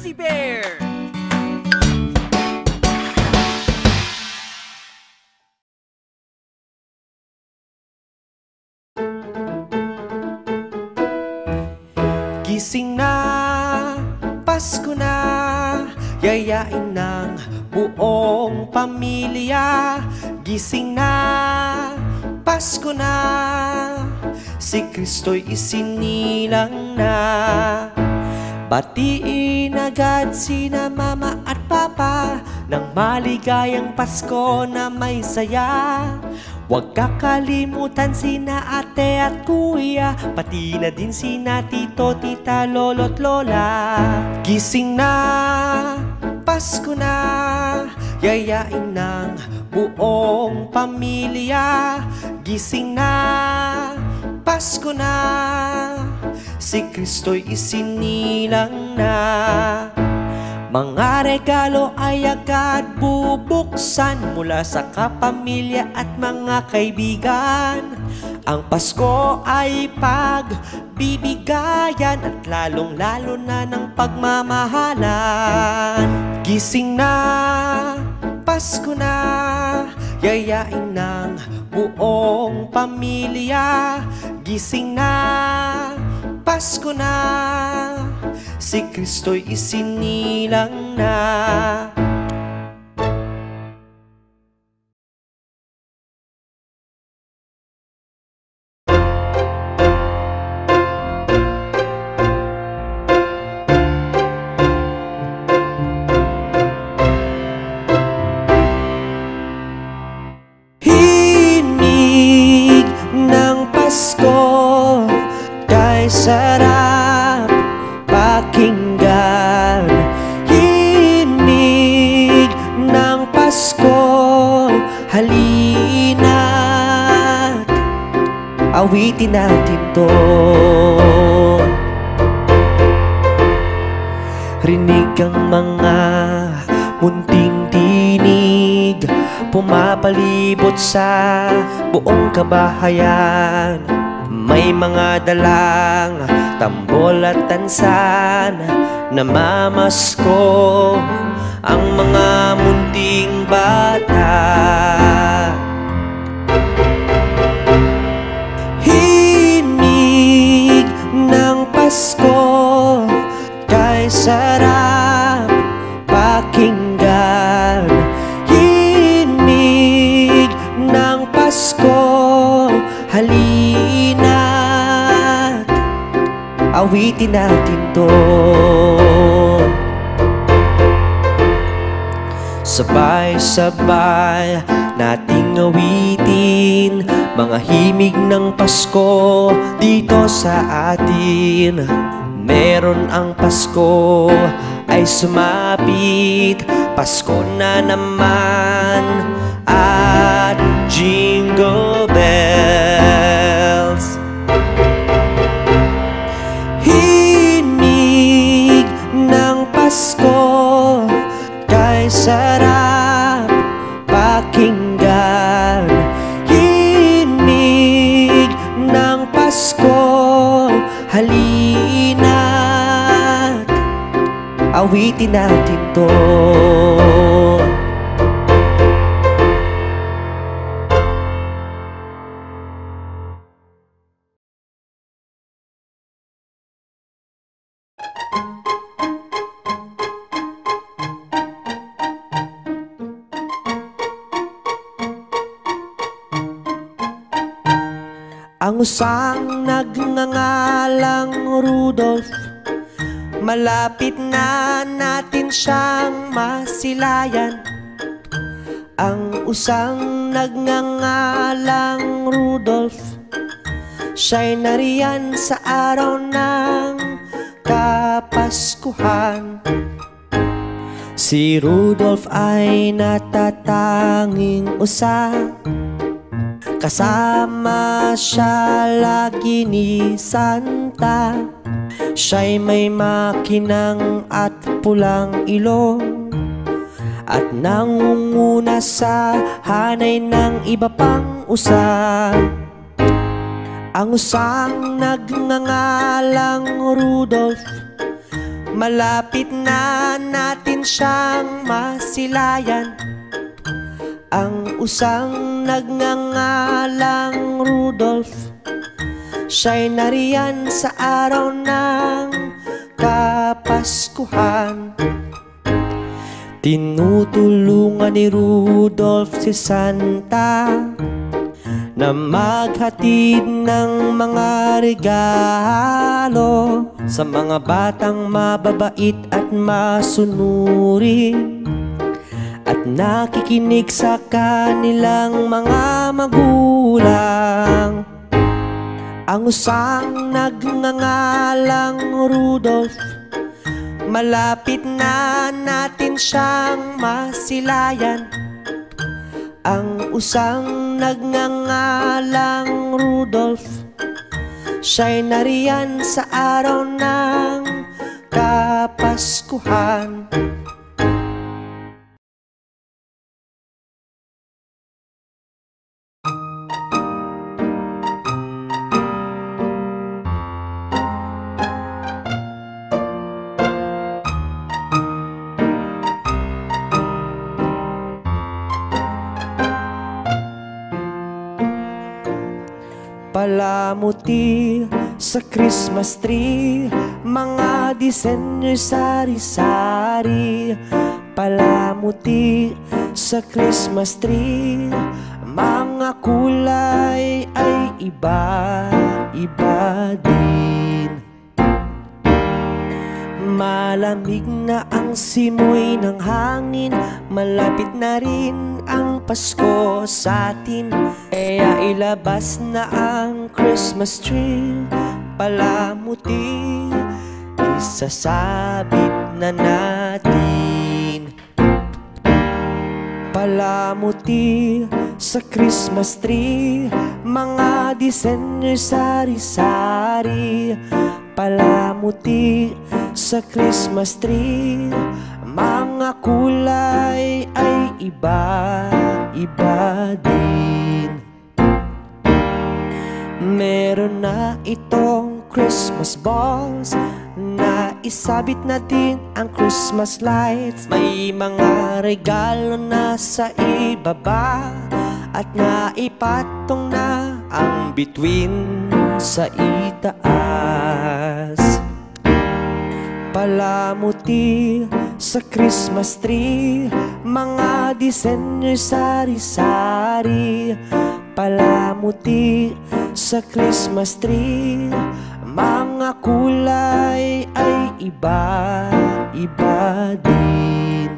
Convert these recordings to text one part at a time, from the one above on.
Fuzzy Bear! Gising na, Pasko na, yayain ng buong pamilya. Gising na, Pasko na, si Kristo'y isinilang na. Batiin agad sina mama at papa ng maligayang Pasko na may saya. Huwag kakalimutan sina ate at kuya, pati na din sina tito, tita, lolo't lola. Gising na, Pasko na, yayain ng buong pamilya. Gising na, Pasko na, si Kristo'y isinilang na. Mga regalo ay agad bubuksan mula sa kapamilya at mga kaibigan. Ang Pasko ay pagbibigayan at lalong-lalo na ng pagmamahalan. Gising na, Pasko na, yayain ng buong pamilya. Gising na, Pasko na, si Kristo'y isinilang na. Himig ng Pasko, kay sarap pakinggan. Himig ng Pasko, halina't awitin natin to. Rinig ang mga munting tinig, pumapalibot sa buong kabahayan. May mga dalang tambol at tansan, namamasko ang mga munting bata. Himig ng Pasko, kay sarap pakinggan. Himig ng Pasko, halina't awitin natin to. Sabay-sabay nating awitin mga himig ng Pasko dito sa atin. Meron ang Pasko ay sumapit, Pasko na naman at jingle bells. Himig ng Pasko, kay sarap pakinggan. Himig ng Pasko, halina't awitin natin to. Ang usang nagngangalang Rudolph, malapit na natin siyang masilayan. Ang usang nagngangalang Rudolph, siya'y nariyan sa araw ng Kapaskuhan. Si Rudolph ay natatanging usa, kasama siya lagi ni Santa. Siya'y may makinang at pulang ilong, at nangunguna sa hanay ng iba pang usa. Ang usang nagngangalang Rudolph, malapit na natin siyang masilayan. Ang usang nagngangalang Rudolph, siya'y nariyan sa araw ng Kapaskuhan. Tinutulungan ni Rudolph si Santa na maghatid ng mga regalo sa mga batang mababait at masunurin, at nakikinig sa kanilang mga magulang. Ang usang nagngangalang Rudolph, malapit na natin siyang masilayan. Ang usang nagngangalang Rudolph, siya'y nariyan sa araw ng Kapaskuhan. Palamuti sa Christmas tree, mga disenyo'y sari-sari. Palamuti sa Christmas tree, mga kulay ay iba-iba din. Malamig na ang simoy ng hangin, malapit na rin ang Pasko sa atin. Kaya ilabas na ang Christmas tree, palamuti, isasabit na natin. Palamuti sa Christmas tree, mga disenyo'y sari-sari. Palamuti sa Christmas tree, mga kulay ay iba-iba din. Meron na itong Christmas balls, na isabit na din ang Christmas lights. May mga regalo na sa ibaba, at naipatong na ang bituin sa itaas. Palamuti sa Christmas tree, mga disenyo'y sari-sari. Palamuti sa Christmas tree, mga kulay ay iba-iba din.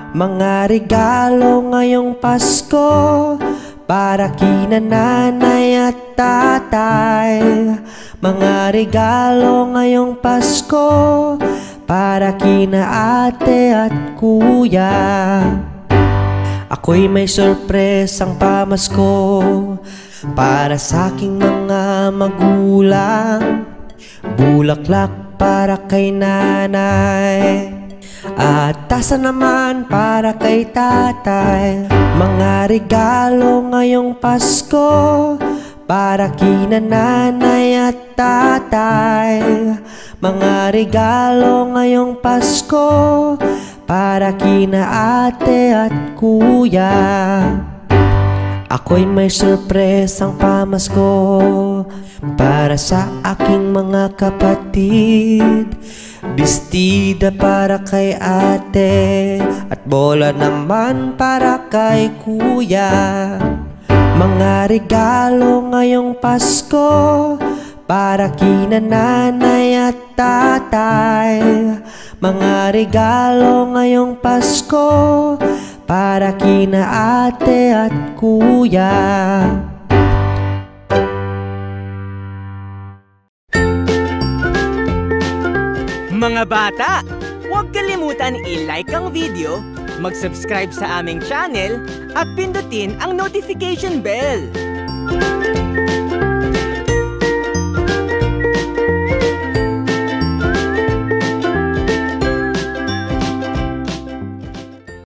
Mga regalo ngayong Pasko para kina nanay at tatay. Mga regalo ngayong Pasko para kina ate at kuya. Ako'y may sorpresang pamasko para sa aking mga magulang. Bulaklak para kay nanay at tasa naman para kay tatay. Mga regalo ngayong Pasko para kina nanay at tatay. Mga regalo ngayong Pasko para kina ate at kuya. Ako'y may sorpresang pamasko para sa aking mga kapatid. Bestida para kay ate at bola naman para kay kuya. Mga regalo ngayong Pasko para kina nanay at tatay. Mga regalo ngayong Pasko para kina ate at kuya. Mga bata, huwag kalimutan i-like ang video, mag-subscribe sa aming channel, at pindutin ang notification bell.